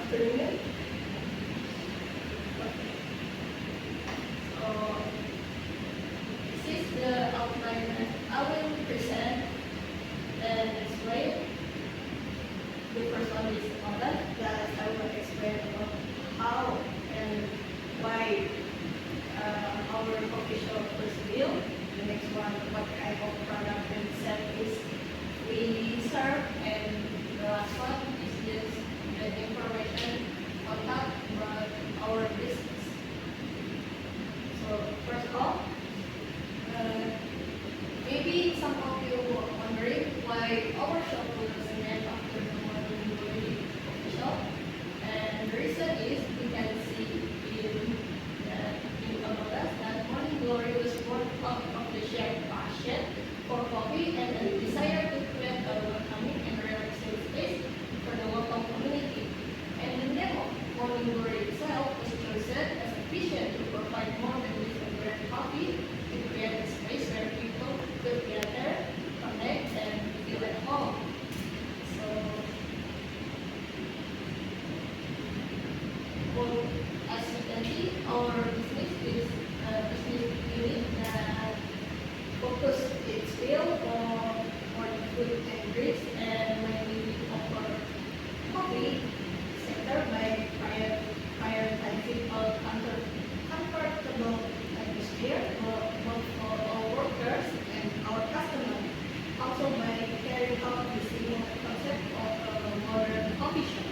afternoon. So, this is the outline that I will present. Then explain. The first one is product that I will explain about how and why our coffee shop was built. The next one, what kind of product and service we serve, and the last one is just the information on top about our business. So first of all, maybe some of you were wondering why our shop was named after the Morning Glory coffee shop, and the reason is we can see in about us that Morning Glory was born out of the shared passion for coffee and a desire to create a welcoming and relaxing space for the local community. And the name of Morning Glory itself was chosen as a vision to provide more than just a great coffee, to create a space where people could gather, connect, and feel at home. So, well, as you can see, our business is a business unit that focus its field on food and drinks, and mainly offer coffee sector by prioritizing a comfortable atmosphere both for our workers and our customers. Also by carrying out the same concept of a modern coffee shop.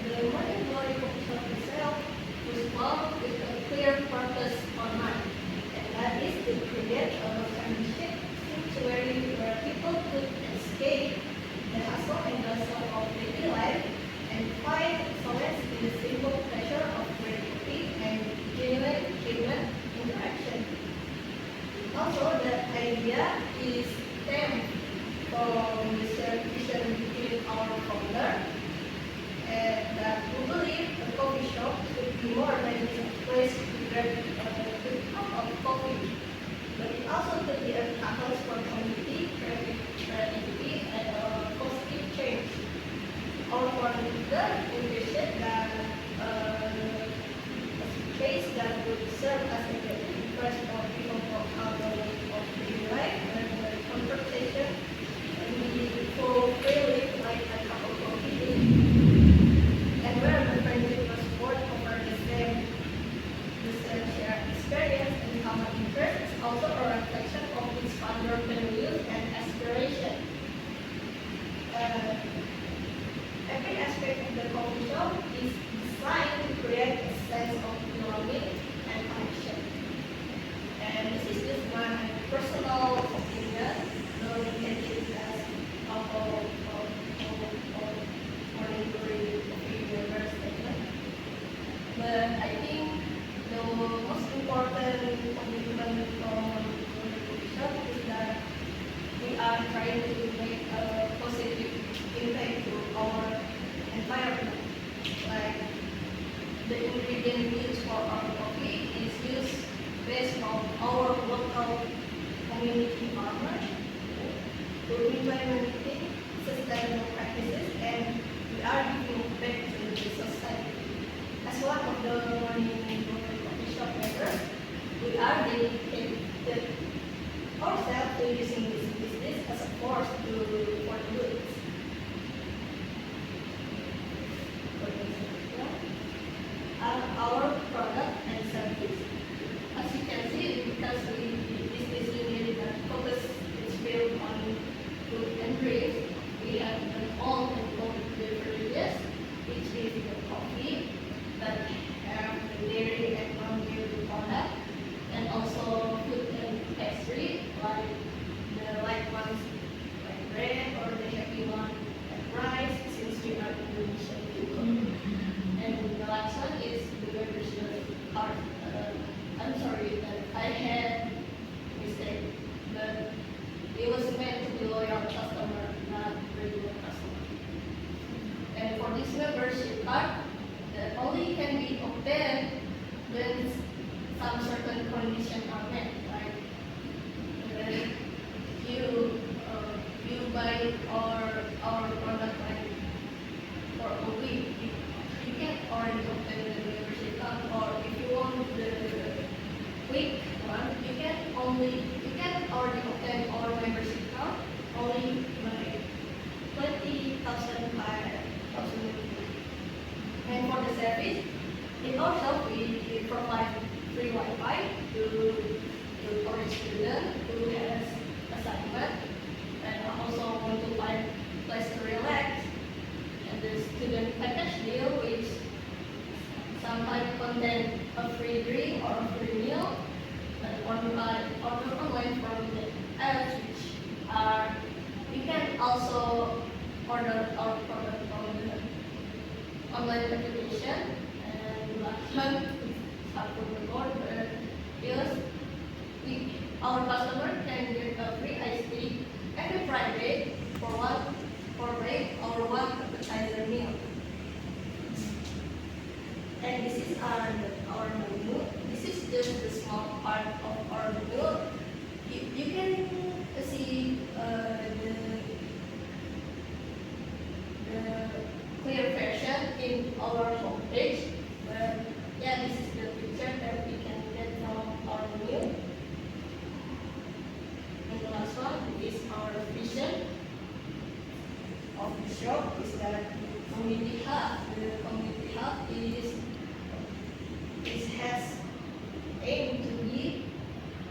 The Morning Glory coffee shop itself was born with a clear purpose on mind, and that is to create a companionship sanctuary where people could escape the hustle and bustle of daily life and find solace in the simple pleasure of great coffee and genuine human interaction. Also, the idea is stemmed from the shared vision between our founder, and that we believe a coffee shop should be more than just a place to grab a good cup of coffee, but it also could be a catalyst for community, creativity, and positive change. Our founder envisioned that a space that would serve as a gathering place for people from out the way of daily life and the conversation and we go freely like a cup of coffee daily. And where the friendship was born over the same shared experience and common interests is also a reflection of its founder values and aspiration. Every aspect of the coffee shop is designed to create a sense of belonging and connection. And this is just my personal opinion, though you can take it as a whole Morning Glory coffee member statement. But I think the most important commitment from the coffee shop is that we are trying to make a positive impact to our environment. Like the ingredient used for our coffee is used based on our local community farmers to implementing sustainable practices, and we are giving back to the society. As one of the Morning Glory coffee shop members, we are dedicated ourselves to using this business as a force for good. Our product and service. As you can see, because this unit that focus is built on food and drinks, we have an all and home beverages, which is the coffee that have the dairy and non-dairy product, and also food and pastry like the light ones like bread, or the heavy one like rice, since we are Indonesian people. And the last one is the beverages part. I'm sorry that I had mistake, but it was meant to be loyal customer, not regular customer. And for this membership card, that only can be obtained when some certain conditions are met. Like you buy our product like for a week, service. In our shop, we provide free Wi-Fi to foreign students who has assignment and also want to find place to relax. And the student package deal which sometimes contain a free drink or a free meal and order online from the apps which are you can also order our product from the online application and last month after the order because our customer can get a free iced tea every Friday for break or one appetizer meal. And this is our menu. This is just the small part of our menu. You can see the clear version in our homepage. But yeah, this is the picture that we can get from our menu. And the last one is our vision of the shop is that community hub. The community hub has aimed to be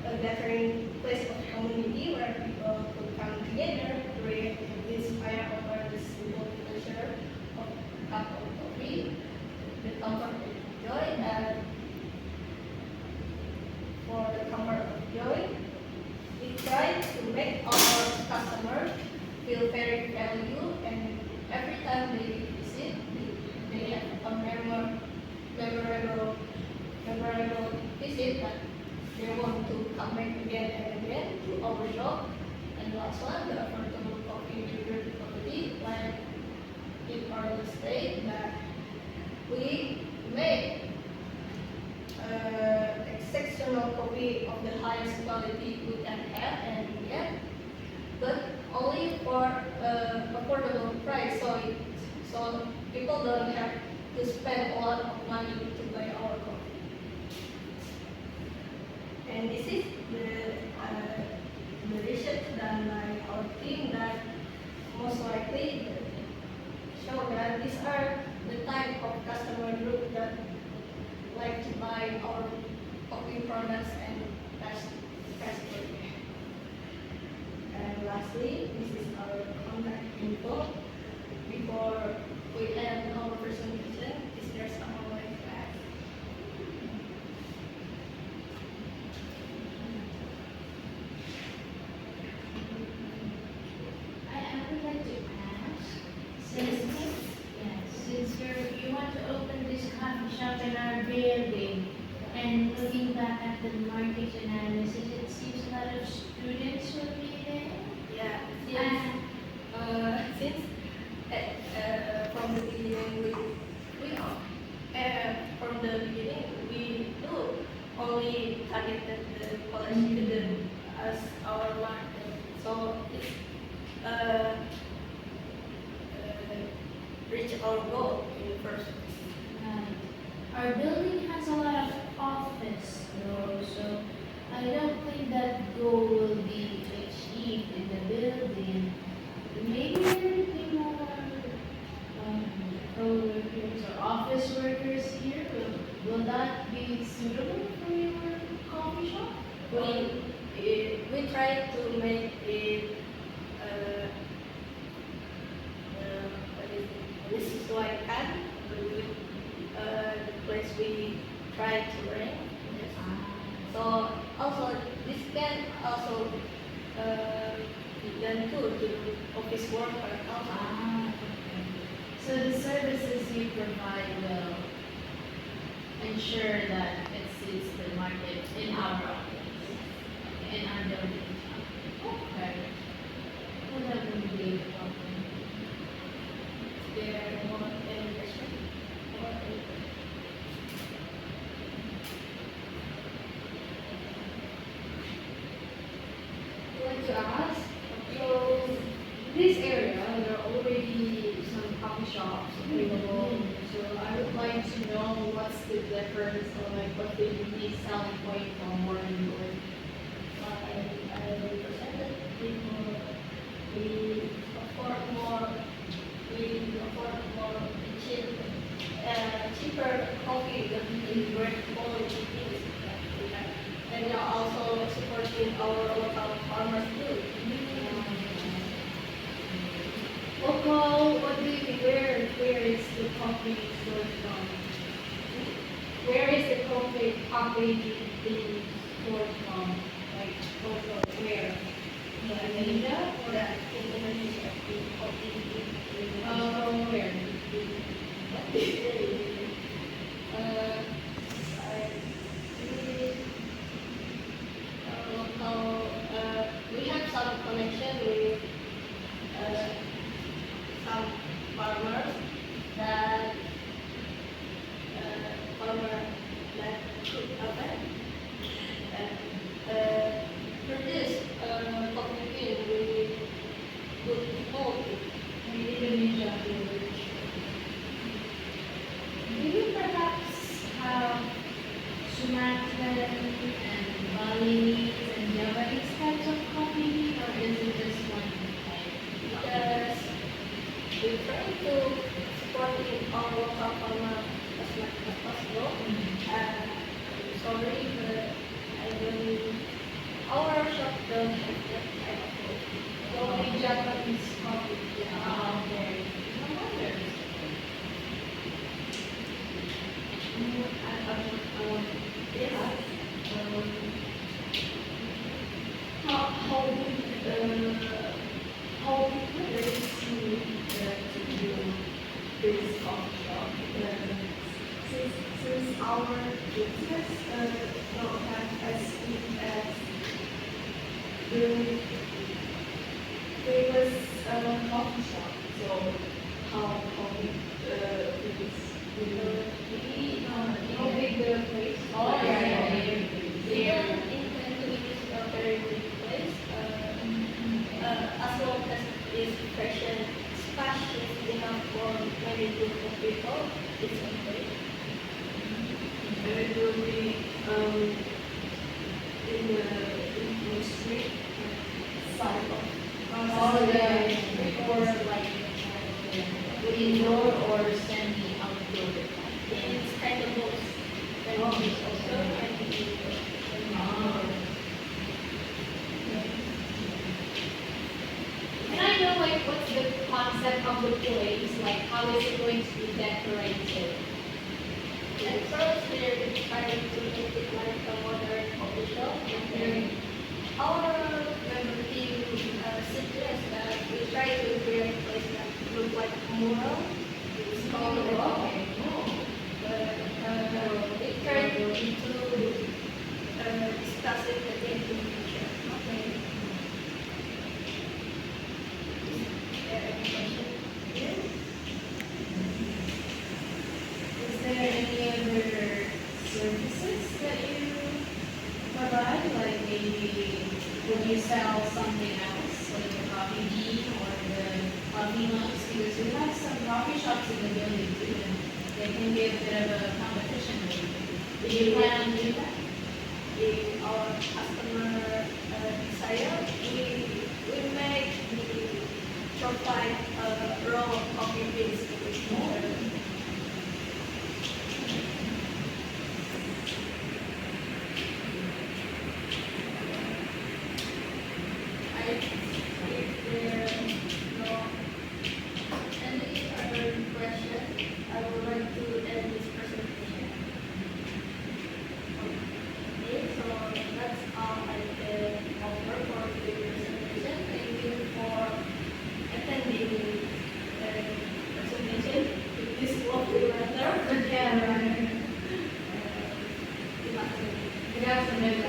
a gathering place of community where people could come together, create and inspire over the simple pleasure of a cup of coffee, the comfort and joy, and for the comfort of joy, we try to make our customers feel very valued, and every time they visit, they have a memorable visit that they want to come back again and again to our shop. And last one, the affordable coffee delivery quality, like in our state that we make exceptional coffee of the highest quality we can have and get, but only for affordable price, so people don't have to spend a lot of money to buy our coffee. And this is the research done by our team that most likely show that these are the type of customer group that like to buy our coffee products and pastry. And lastly, this is our contact info. Before we end our presentation, is there someone like to ask? I would like to ask, since you want to open this coffee shop in our building, and looking back at the market analysis, it seems a lot of students will be there. Yeah, since from the beginning we do only targeted the college student as our market. So it's reach our goal in the first place. Our building has a lot of office though, so I don't think that goal will be achieved in the building. Maybe there will be more co-workers or office workers here. Will that be suitable for your coffee shop? We try to make it this is like with the place we try to rent. Yes. So also this can also be done too to office worker also. Okay. So the services you provide will ensure that it suits the market in our office, in our building. Okay. Well, that wouldn't be a problem. There are more any question? I'd like to ask, so in this area, there are already some coffee shops available. So I would like to know what's the difference or like what the unique selling point from Morningwood. I presented before we afford more cheaper offer coffee that is great quality things. And we are also supporting our local farmers too. Local, what do you think? Where is the coffee sourced from? Where is the coffee being sourced from? Like local, where? Indonesia or Indonesia, coffee. where? We have some connection with some farmers that cook produce coffee bean with good quality. Indonesia. Do you perhaps have Sumatran and Balinese and Javanese types of coffee bean, or is it just one type? Because we try to supporting our local farmer as much as possible. Sorry, but I don't. Our shop don't have that kind of coffee. Only Japanese coffee. Oh, okay. No wonder. Yes. How people really see to do this coffee shop? Since our business don't have as big as the famous coffee shop, so how big how big the place? Oh, yeah. We don't intend to use a very big place. As long as it is fresh and spacious enough for many group of people, it's okay. And it will be in the street side of Oh, yeah. Or like indoor or semi-outdoor. It's kind of both. Then Oh. it's also and indoor. Can I know like what's the concept of the place? Like how is it going to be decorated? And first we're trying to make it like a modern coffee shop. And then our member team suggests that we try to create a place that look like a mural. It's called the rock. But we try to discuss it again in the future. Okay. Is there any question? Yes. Is there any other services that you provide? Like maybe would you sell something else, like the coffee bean or the coffee mugs? Because we have some coffee shops in the building too, and they can be a bit of a competition. Do you plan on doing that? If our customer desire, we make the provide raw coffee beans with more. If there no any other question, I would like to end this presentation. Okay, so that's all I can offer for the presentation. Thank you for attending the presentation with this lovely weather. Yeah, right. Terima kasih. Good afternoon.